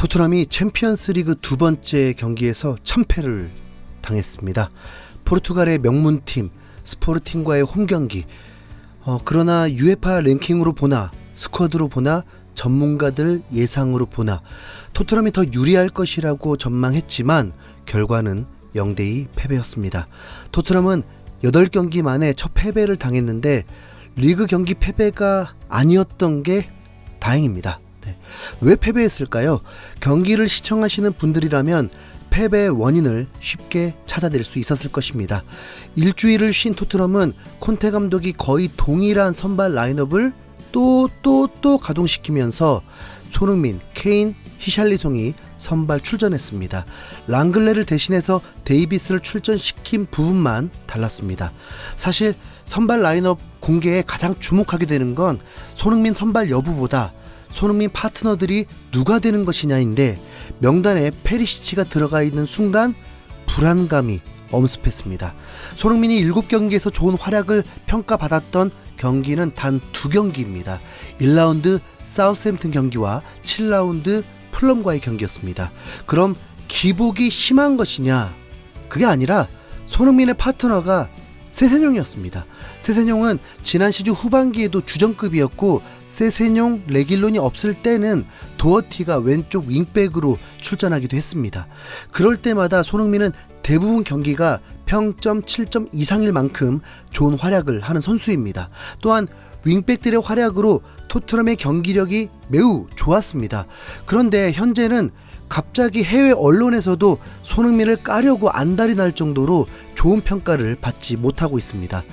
토트넘이 챔피언스리그 두 번째 경기에서 참패를 당했습니다. 포르투갈의 명문팀 스포르팅과의 홈경기. 그러나 UEFA 랭킹으로 보나 스쿼드로 보나 전문가들 예상으로 보나 토트넘이 더 유리할 것이라고 전망했지만 결과는 0대2 패배였습니다. 토트넘은 8경기 만에 첫 패배를 당했는데 리그 경기 패배가 아니었던 게 다행입니다. 왜 패배했을까요? 경기를 시청하시는 분들이라면 패배의 원인을 쉽게 찾아낼 수 있었을 것입니다. 일주일을 쉰 토트넘은 콘테 감독이 거의 동일한 선발 라인업을 또 가동시키면서 손흥민, 케인, 히샬리송이 선발 출전했습니다. 랑글레를 대신해서 데이비스를 출전시킨 부분만 달랐습니다. 사실 선발 라인업 공개에 가장 주목하게 되는 건 손흥민 선발 여부보다 손흥민 파트너들이 누가 되는 것이냐인데 명단에 페리시치가 들어가 있는 순간 불안감이 엄습했습니다. 손흥민이 7경기에서 좋은 활약을 평가받았던 경기는 단 2경기입니다. 1라운드 사우스햄튼 경기와 7라운드 풀럼과의 경기였습니다. 그럼 기복이 심한 것이냐? 그게 아니라 손흥민의 파트너가 세세뇽이었습니다. 세세뇽은 지난 시즌 후반기에도 주전급이었고 세세뇽 레길론이 없을 때는 도어티가 왼쪽 윙백으로 출전하기도 했습니다. 그럴 때마다 손흥민은 대부분 경기가 평점 7점 이상일 만큼 좋은 활약을 하는 선수입니다. 또한 윙백들의 활약으로 토트넘의 경기력이 매우 좋았습니다. 그런데 현재는 갑자기 해외 언론에서도 손흥민을 까려고 안달이 날 정도로 좋은 평가를 받지 못하고 있습니다.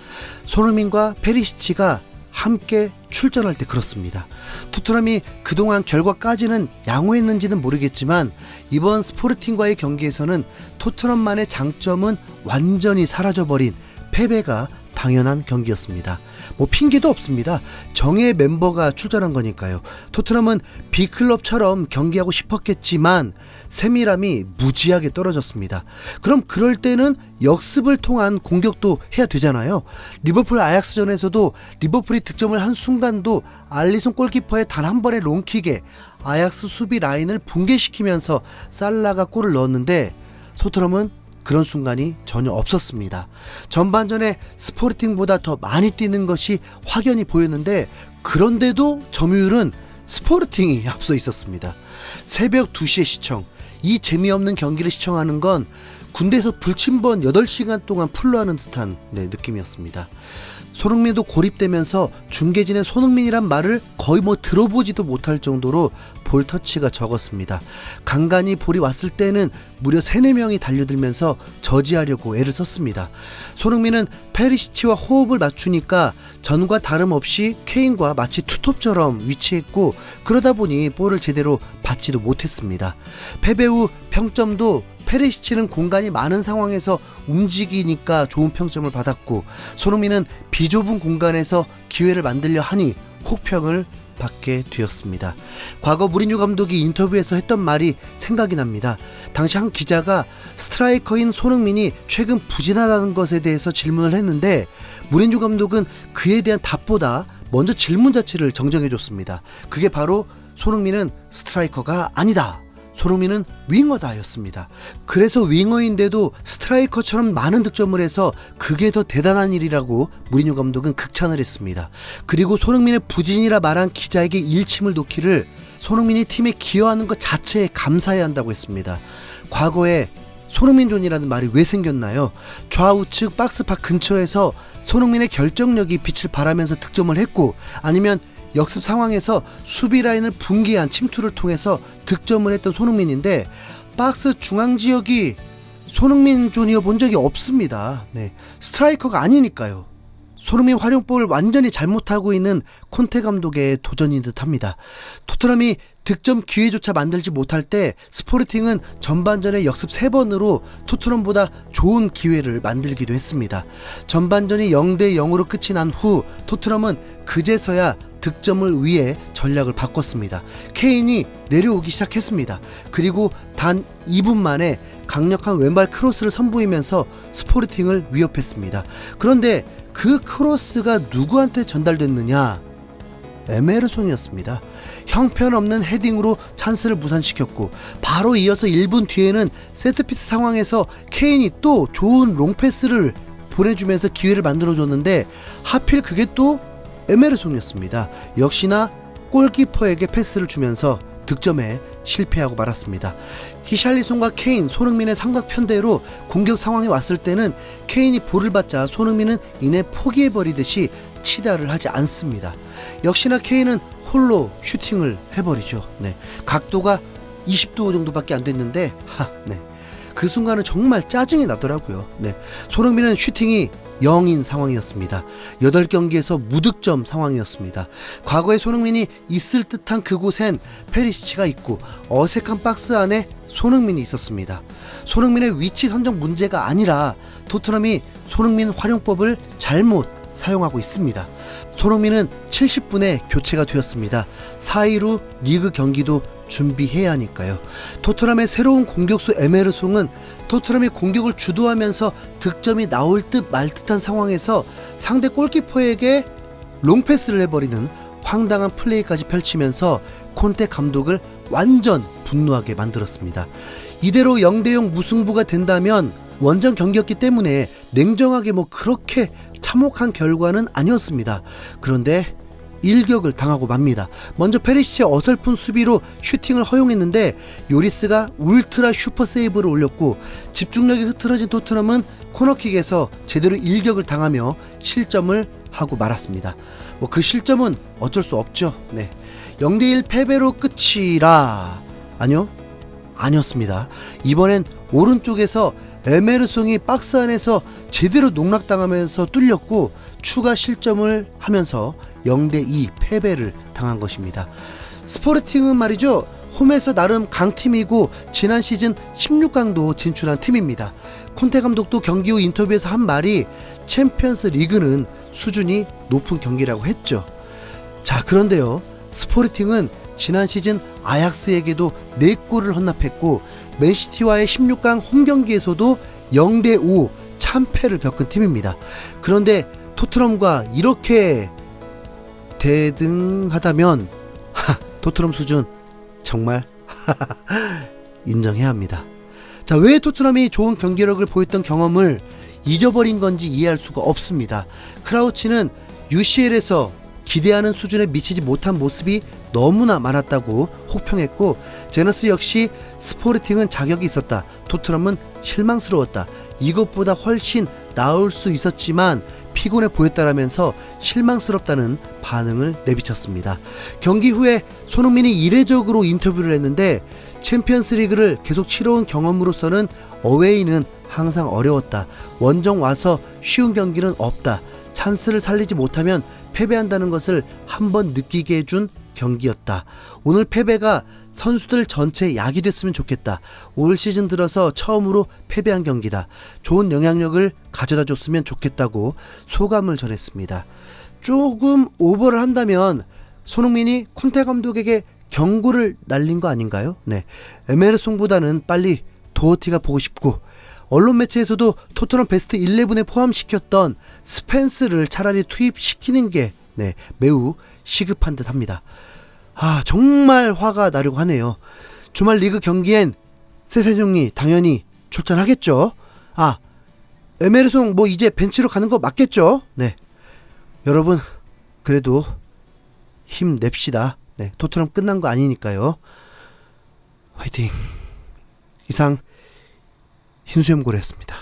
손흥민과 페리시치가 함께 출전할 때 그렇습니다. 토트넘이 그동안 결과까지는 양호했는지는 모르겠지만 이번 스포르팅과의 경기에서는 토트넘만의 장점은 완전히 사라져버린 패배가 당연한 경기였습니다. 핑계도 없습니다. 정예 멤버가 출전한 거니까요. 토트넘은 B클럽처럼 경기하고 싶었겠지만 세밀함이 무지하게 떨어졌습니다. 그럼 그럴 때는 역습을 통한 공격도 해야 되잖아요. 리버풀 아약스전에서도 리버풀이 득점을 한 순간도 알리송 골키퍼의 단 한 번의 롱킥에 아약스 수비 라인을 붕괴시키면서 살라가 골을 넣었는데 토트넘은 그런 순간이 전혀 없었습니다. 전반전에 스포르팅보다 더 많이 뛰는 것이 확연히 보였는데 그런데도 점유율은 스포르팅이 앞서 있었습니다. 새벽 2시에 시청, 이 재미없는 경기를 시청하는 건 군대에서 불침번 8시간 동안 풀로 하는 듯한 느낌이었습니다. 손흥민도 고립되면서 중계진의 손흥민이란 말을 거의 들어보지도 못할 정도로 볼 터치가 적었습니다. 간간히 볼이 왔을 때는 무려 3-4명이 달려들면서 저지하려고 애를 썼습니다. 손흥민은 페리시치와 호흡을 맞추니까 전과 다름없이 케인과 마치 투톱처럼 위치했고 그러다 보니 볼을 제대로 받지도 못했습니다. 패배 후 평점도 페리시치는 공간이 많은 상황에서 움직이니까 좋은 평점을 받았고 손흥민은 비좁은 공간에서 기회를 만들려 하니 혹평을 받게 되었습니다. 과거 무리뉴 감독이 인터뷰에서 했던 말이 생각이 납니다. 당시 한 기자가 스트라이커인 손흥민이 최근 부진하다는 것에 대해서 질문을 했는데 무리뉴 감독은 그에 대한 답보다 먼저 질문 자체를 정정해줬습니다. 그게 바로 손흥민은 스트라이커가 아니다. 손흥민은 윙어다 였습니다. 그래서 윙어인데도 스트라이커처럼 많은 득점을 해서 그게 더 대단한 일이라고 무리뉴 감독은 극찬을 했습니다. 그리고 손흥민의 부진이라 말한 기자에게 일침을 놓기를 손흥민이 팀에 기여하는 것 자체에 감사해야 한다고 했습니다. 과거에 손흥민존이라는 말이 왜 생겼나요? 좌우측 박스팍 근처에서 손흥민의 결정력이 빛을 발하면서 득점을 했고 아니면 역습 상황에서 수비 라인을 붕괴한 침투를 통해서 득점을 했던 손흥민인데 박스 중앙 지역이 손흥민 존이어 본 적이 없습니다. 스트라이커가 아니니까요. 손흥민 활용법을 완전히 잘못하고 있는 콘테 감독의 도전인 듯합니다. 토트넘이 득점 기회조차 만들지 못할 때 스포르팅은 전반전에 역습 3번으로 토트넘보다 좋은 기회를 만들기도 했습니다. 전반전이 0대0으로 끝이 난 후 토트넘은 그제서야 득점을 위해 전략을 바꿨습니다. 케인이 내려오기 시작했습니다. 그리고 단 2분 만에 강력한 왼발 크로스를 선보이면서 스포르팅을 위협했습니다. 그런데 그 크로스가 누구한테 전달됐느냐? 에메르송이었습니다. 형편없는 헤딩으로 찬스를 무산시켰고 바로 이어서 1분 뒤에는 세트피스 상황에서 케인이 또 좋은 롱패스를 보내주면서 기회를 만들어줬는데 하필 그게 또 에메르송이었습니다. 역시나 골키퍼에게 패스를 주면서 득점에 실패하고 말았습니다. 히샬리송과 케인, 손흥민의 삼각편대로 공격 상황이 왔을 때는 케인이 볼을 받자 손흥민은 이내 포기해버리듯이 치달을 하지 않습니다. 역시나 케인은 홀로 슈팅을 해버리죠. 네. 각도가 20도 정도밖에 안 됐는데 그 순간은 정말 짜증이 나더라고요. 네. 손흥민은 슈팅이 0인 상황이었습니다. 8경기에서 무득점 상황이었습니다. 과거에 손흥민이 있을 듯한 그곳엔 페리시치가 있고 어색한 박스 안에 손흥민이 있었습니다. 손흥민의 위치 선정 문제가 아니라 토트넘이 손흥민 활용법을 잘못 사용하고 있습니다. 손흥민은 70분에 교체가 되었습니다. 4일 후 리그 경기도 준비해야 하니까요. 토트넘의 새로운 공격수 에메르송은 토트넘이 공격을 주도하면서 득점이 나올 듯 말 듯한 상황에서 상대 골키퍼에게 롱패스를 해버리는 황당한 플레이까지 펼치면서 콘테 감독을 완전 분노하게 만들었습니다. 이대로 0대0 무승부가 된다면 원정 경기였기 때문에 냉정하게 그렇게 참혹한 결과는 아니었습니다. 그런데 일격을 당하고 맙니다. 먼저 페리시치의 어설픈 수비로 슈팅을 허용했는데 요리스가 울트라 슈퍼 세이브를 올렸고 집중력이 흐트러진 토트넘은 코너킥에서 제대로 일격을 당하며 실점을 하고 말았습니다. 그 실점은 어쩔 수 없죠. 네. 0대1 패배로 끝이라 아니었습니다. 이번엔 오른쪽에서 에메르송이 박스 안에서 제대로 농락당하면서 뚫렸고 추가 실점을 하면서 0대2 패배를 당한 것입니다. 스포르팅은 말이죠, 홈에서 나름 강팀이고 지난 시즌 16강도 진출한 팀입니다. 콘테 감독도 경기 후 인터뷰에서 한 말이 챔피언스 리그는 수준이 높은 경기라고 했죠. 자, 그런데요, 스포르팅은 지난 시즌 아약스에게도 4골을 헌납했고 맨시티와의 16강 홈경기에서도 0대5 참패를 겪은 팀입니다. 그런데 토트넘과 이렇게 대등하다면 토트넘 수준 정말 인정해야 합니다. 자, 왜 토트넘이 좋은 경기력을 보였던 경험을 잊어버린 건지 이해할 수가 없습니다. 크라우치는 UCL에서 기대하는 수준에 미치지 못한 모습이 너무나 많았다고 혹평했고 제너스 역시 스포르팅은 자격이 있었다, 토트넘은 실망스러웠다, 이것보다 훨씬 나을 수 있었지만 피곤해 보였다라면서 실망스럽다는 반응을 내비쳤습니다. 경기 후에 손흥민이 이례적으로 인터뷰를 했는데 챔피언스리그를 계속 치러온 경험으로서는 어웨이는 항상 어려웠다, 원정 와서 쉬운 경기는 없다, 찬스를 살리지 못하면 패배한다는 것을 한번 느끼게 해준 경기였다. 오늘 패배가 선수들 전체에 약이 됐으면 좋겠다. 올 시즌 들어서 처음으로 패배한 경기다. 좋은 영향력을 가져다 줬으면 좋겠다고 소감을 전했습니다. 조금 오버를 한다면 손흥민이 콘테 감독에게 경고를 날린 거 아닌가요? 네, 에메르송보다는 빨리 도어티가 보고 싶고 언론 매체에서도 토트넘 베스트 11에 포함시켰던 스펜스를 차라리 투입시키는 게 매우 시급한 듯 합니다. 정말 화가 나려고 하네요. 주말 리그 경기엔 세세종이 당연히 출전하겠죠. 에메르송 이제 벤치로 가는 거 맞겠죠? 네, 여러분 그래도 힘냅시다. 네, 토트넘 끝난 거 아니니까요. 화이팅. 이상 흰수염고래였습니다.